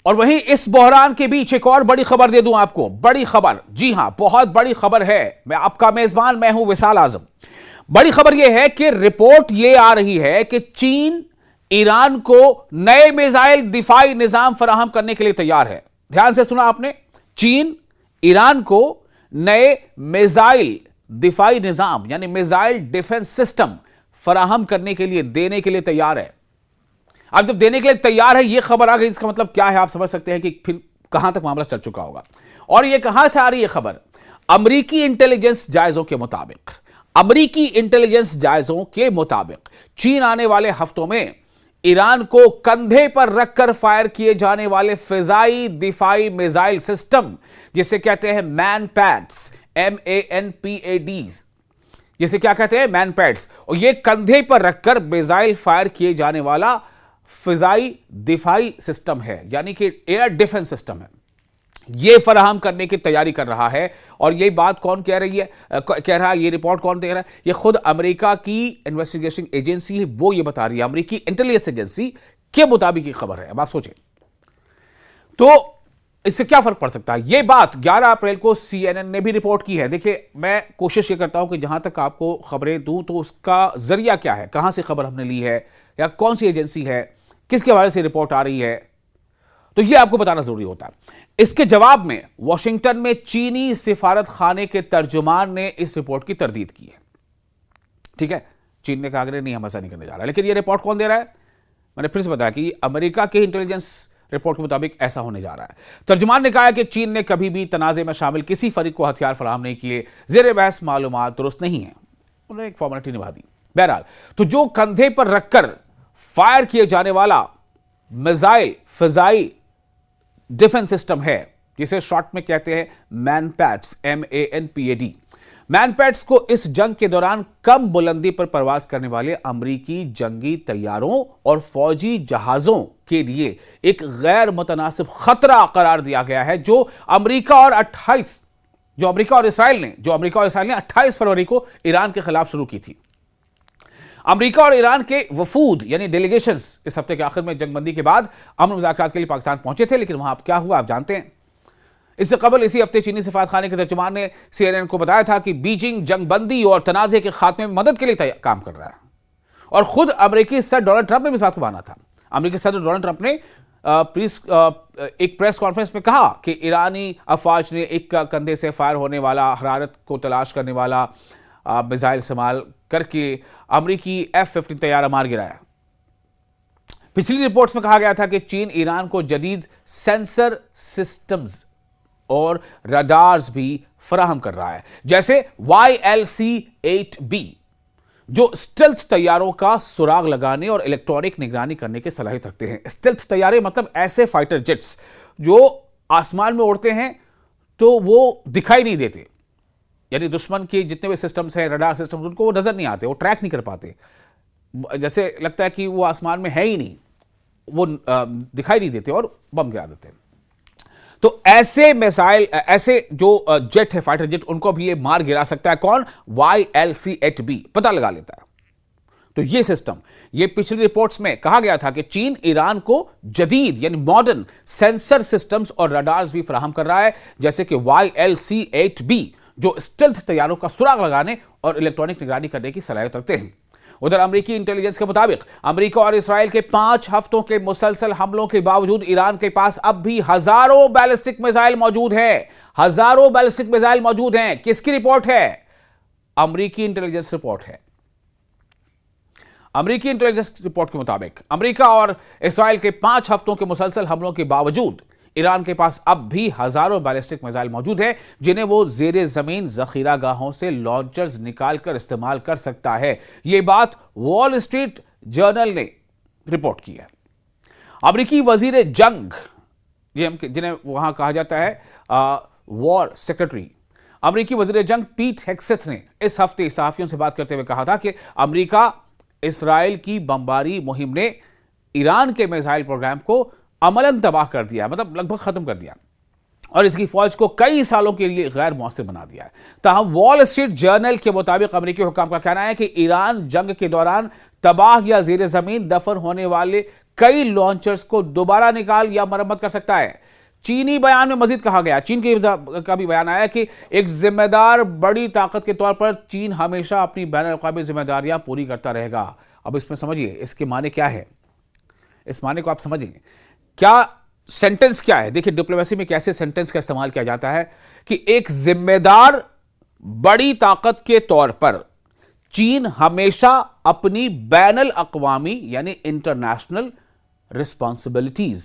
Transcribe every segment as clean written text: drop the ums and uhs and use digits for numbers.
और वहीं इस बहरान के बीच एक और बड़ी खबर दे दूं आपको, बड़ी खबर, जी हां बहुत बड़ी खबर है। मैं आपका मेजबान, मैं हूं विशाल आजम। बड़ी खबर यह है कि रिपोर्ट यह आ रही है कि चीन ईरान को नए मिसाइल दिफाई निजाम फराहम करने के लिए तैयार है। ध्यान से सुना आपने, चीन ईरान को नए मिसाइल दिफाई निजाम यानी मिसाइल डिफेंस सिस्टम फराहम करने के लिए, देने के लिए तैयार है। अब जब देने के लिए तैयार है, यह खबर आ गई, इसका मतलब क्या है आप समझ सकते हैं कि फिर कहां तक मामला चल चुका होगा। और यह कहां से आ रही है खबर? अमेरिकी इंटेलिजेंस जायजों के मुताबिक, अमेरिकी इंटेलिजेंस जायजों के मुताबिक चीन आने वाले हफ्तों में ईरान को कंधे पर रखकर फायर किए जाने वाले फिजाई दिफाई मिसाइल सिस्टम, जिसे कहते हैं मैन पैड्स, MANPAD, जिसे क्या कहते हैं मैन पैड्स, और ये कंधे पर रखकर मिसाइल फायर किए जाने वाला फिजाई दिफाई सिस्टम है, यानी कि एयर डिफेंस सिस्टम है। यह फराहम करने की तैयारी कर रहा है। और यही बात कौन कह रही है, कह रहा है, ये रिपोर्ट कौन दे रहा है? ये खुद अमेरिका की इन्वेस्टिगेशन एजेंसी है, वो ये बता रही है, अमेरिकी इंटेलिजेंस एजेंसी के मुताबिक ये खबर है। अब आप सोचें तो इससे क्या फर्क पड़ सकता है? यह बात 11 अप्रैल को CNN ने भी रिपोर्ट की है। देखिए, मैं कोशिश ये करता हूं कि जहां तक आपको खबरें दूं तो उसका जरिया क्या है, कहां से खबर हमने ली है, या कौन सी एजेंसी है, किसके हवाले से रिपोर्ट आ रही है, तो यह आपको बताना जरूरी होता है। इसके जवाब में वॉशिंगटन में चीनी सिफारत खाने के तर्जुमान ने इस रिपोर्ट की तरदीद की है। ठीक है, चीन ने कहा नहीं, हम ऐसा नहीं करने जा रहा। लेकिन यह रिपोर्ट कौन दे रहा है? मैंने फिर से बताया कि अमेरिका के इंटेलिजेंस रिपोर्ट के मुताबिक ऐसा होने जा रहा है। तर्जुमान ने कहा है कि चीन ने कभी भी तनाजे में शामिल किसी फरीक को हथियार फराहम नहीं किए, जेर बहस मालूमात दुरुस्त नहीं है। उन्होंने एक फॉर्मेलिटी निभा दी। बहरहाल, तो जो कंधे पर रखकर फायर किए जाने वाला मिसाइल फिजाई डिफेंस सिस्टम है, जिसे शॉर्ट में कहते हैं मैनपैड्स, MANPAD, मैनपैड्स को इस जंग के दौरान कम बुलंदी पर परवाज करने वाले अमेरिकी जंगी तैयारों और फौजी जहाजों के लिए एक गैर मुतनासिब खतरा करार दिया गया है, जो अमेरिका और इसराइल ने 28 फरवरी को ईरान के खिलाफ शुरू की थी। अमेरिका और ईरान के वफूद यानी डेलीगेशंस इस हफ्ते के आखिर में जंगबंदी के बाद अमन मुज़ाकरात के लिए पाकिस्तान पहुंचे थे, लेकिन वहां क्या हुआ आप जानते हैं। इससे कबल इसी हफ्ते चीनी सिफारत खाने के तर्जुमान ने CNN को बताया था कि बीजिंग जंगबंदी और तनाज़े के खात्मे में मदद के लिए काम कर रहा है। और खुद अमेरिकी सदर डोनाल्ड ट्रंप ने भी इस बात को माना था। अमेरिकी सदर डोनाल्ड ट्रंप ने एक प्रेस कॉन्फ्रेंस में कहा कि ईरानी अफवाज ने एक कंधे से फायर होने वाला, हरारत को तलाश करने वाला मिसाइल इस्तेमाल करके अमेरिकी F-15 तैयारा मार गिराया। पिछली रिपोर्ट्स में कहा गया था कि चीन ईरान को जदीद सेंसर सिस्टम्स और रडार्स भी फराहम कर रहा है, जैसे YLC-8B, जो स्टेल्थ तैयारों का सुराग लगाने और इलेक्ट्रॉनिक निगरानी करने की सलाहियत रखते हैं। स्टेल्थ तैयारे मतलब ऐसे फाइटर जेट्स जो आसमान में उड़ते हैं तो वो दिखाई नहीं देते, यानी दुश्मन के जितने भी सिस्टम्स हैं, रडार सिस्टम्स, उनको वो नजर नहीं आते, वो ट्रैक नहीं कर पाते, जैसे लगता है कि वो आसमान में है ही नहीं, वो दिखाई नहीं देते और बम गिरा देते हैं। तो ऐसे मिसाइल, ऐसे जो जेट है, फाइटर जेट, उनको भी ये मार गिरा सकता है। कौन? YLC-8B पता लगा लेता है। तो ये सिस्टम, ये पिछली रिपोर्ट्स में कहा गया था कि चीन ईरान को जदीद यानी मॉडर्न सेंसर सिस्टम्स और रडार्स भी फराहम कर रहा है, जैसे कि YLC-8B, जो स्टेल्थ तैयारों का सुराग लगाने और इलेक्ट्रॉनिक निगरानी करने की सलाहियत रखते हैं। उधर अमेरिकी इंटेलिजेंस के मुताबिक अमेरिका और इसराइल के 5 हफ्तों के मुसलसल हमलों के बावजूद ईरान के पास अब भी हजारों बैलिस्टिक मिसाइल मौजूद हैं। हजारों बैलिस्टिक मिसाइल मौजूद हैं। किसकी रिपोर्ट है? अमेरिकी इंटेलिजेंस रिपोर्ट है। अमेरिकी इंटेलिजेंस रिपोर्ट के मुताबिक अमेरिका और इसराइल के 5 हफ्तों के मुसलसल हमलों के बावजूद ईरान के पास अब भी हजारों बैलिस्टिक मिसाइल मौजूद हैं, जिन्हें वो जेरे जमीन जखीरा गाहों से लॉन्चर्स निकालकर इस्तेमाल कर सकता है। यह बात वॉल स्ट्रीट जर्नल ने रिपोर्ट की है। अमेरिकी वजीर जंग, जिन्हें वहां कहा जाता है वॉर सेक्रेटरी, अमेरिकी वजीर जंग पीट हेग्सेथ ने इस हफ्ते सहाफियों से बात करते हुए कहा था कि अमेरिका इसराइल की बमबारी मुहिम ने ईरान के मिसाइल प्रोग्राम को अमलन तबाह कर दिया, मतलब लगभग खत्म कर दिया, और इसकी फौज को कई सालों के लिए गैर मौसर बना दिया है। ताहम वॉल स्ट्रीट जर्नल के मुताबिक अमेरिकी हुकाम का कहना है कि ईरान जंग के दौरान तबाह या जेर जमीन दफन होने वाले कई लॉन्चर्स को दोबारा निकाल या मरम्मत कर सकता है। चीनी बयान में मजीद कहा गया, चीन का भी बयान आया कि एक जिम्मेदार बड़ी ताकत के तौर पर चीन हमेशा अपनी बैनुल-अक़वामी जिम्मेदारियां पूरी करता रहेगा। अब इसमें समझिए इसके माने क्या है, इस माने को आप समझिए, क्या सेंटेंस क्या है। देखिए डिप्लोमेसी में कैसे सेंटेंस का इस्तेमाल किया जाता है कि एक जिम्मेदार बड़ी ताकत के तौर पर चीन हमेशा अपनी बैनुल-अक़वामी यानी इंटरनेशनल रिस्पॉन्सिबिलिटीज,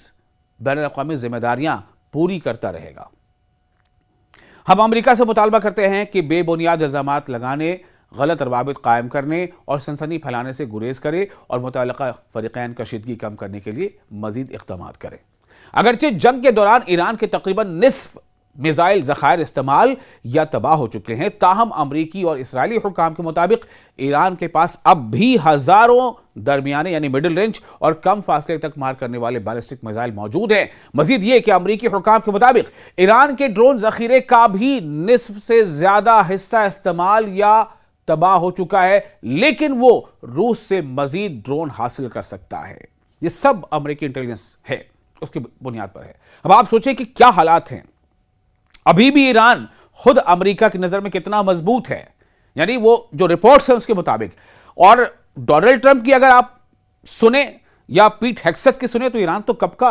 बैनुल-अक़वामी जिम्मेदारियां पूरी करता रहेगा। हम अमेरिका से मुतालबा करते हैं कि बेबुनियाद इल्जामात लगाने, गलत रवाबित कायम करने और सनसनी फैलाने से गुरेज करे और मुतल्लिका फरीक़ैन कशीदगी कम करने के लिए मजीद इक़दाम करे। अगरचे जंग के दौरान ईरान के तकरीबन निस्फ मिसाइल ज़खायर इस्तेमाल या तबाह हो चुके हैं, ताहम अमरीकी और इसराइली हुक्काम के मुताबिक ईरान के पास अब भी हजारों दरमियाने यानी मिडिल रेंज और कम फासले तक मार करने वाले बैलिस्टिक मिसाइल मौजूद हैं। मजीद ये कि अमरीकी हुक्काम के मुताबिक ईरान के ड्रोन जखीरे का भी निस्फ से ज्यादा हिस्सा इस्तेमाल या तबाह हो चुका है, लेकिन वो रूस से मजीद ड्रोन हासिल कर सकता है। ये सब अमरीकी इंटेलिजेंस है, उसकी बुनियाद पर है। अब आप सोचें कि क्या हालात हैं। अभी भी ईरान खुद अमेरिका की नजर में कितना मजबूत है, यानी वो जो रिपोर्ट्स हैं उसके मुताबिक। और डोनाल्ड ट्रंप की अगर आप सुने या पीट हेग्सेथ की सुने तो ईरान तो कब का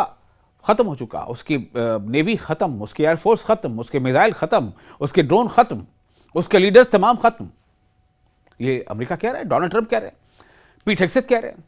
खत्म हो चुका, उसकी नेवी खत्म, उसकी एयरफोर्स खत्म, उसके मिसाइल खत्म, उसके ड्रोन खत्म, उसके लीडर्स तमाम खत्म। ये अमेरिका कह रहा है, डोनाल्ड ट्रंप कह रहे हैं, पीट हेग्सेथ कह रहे हैं।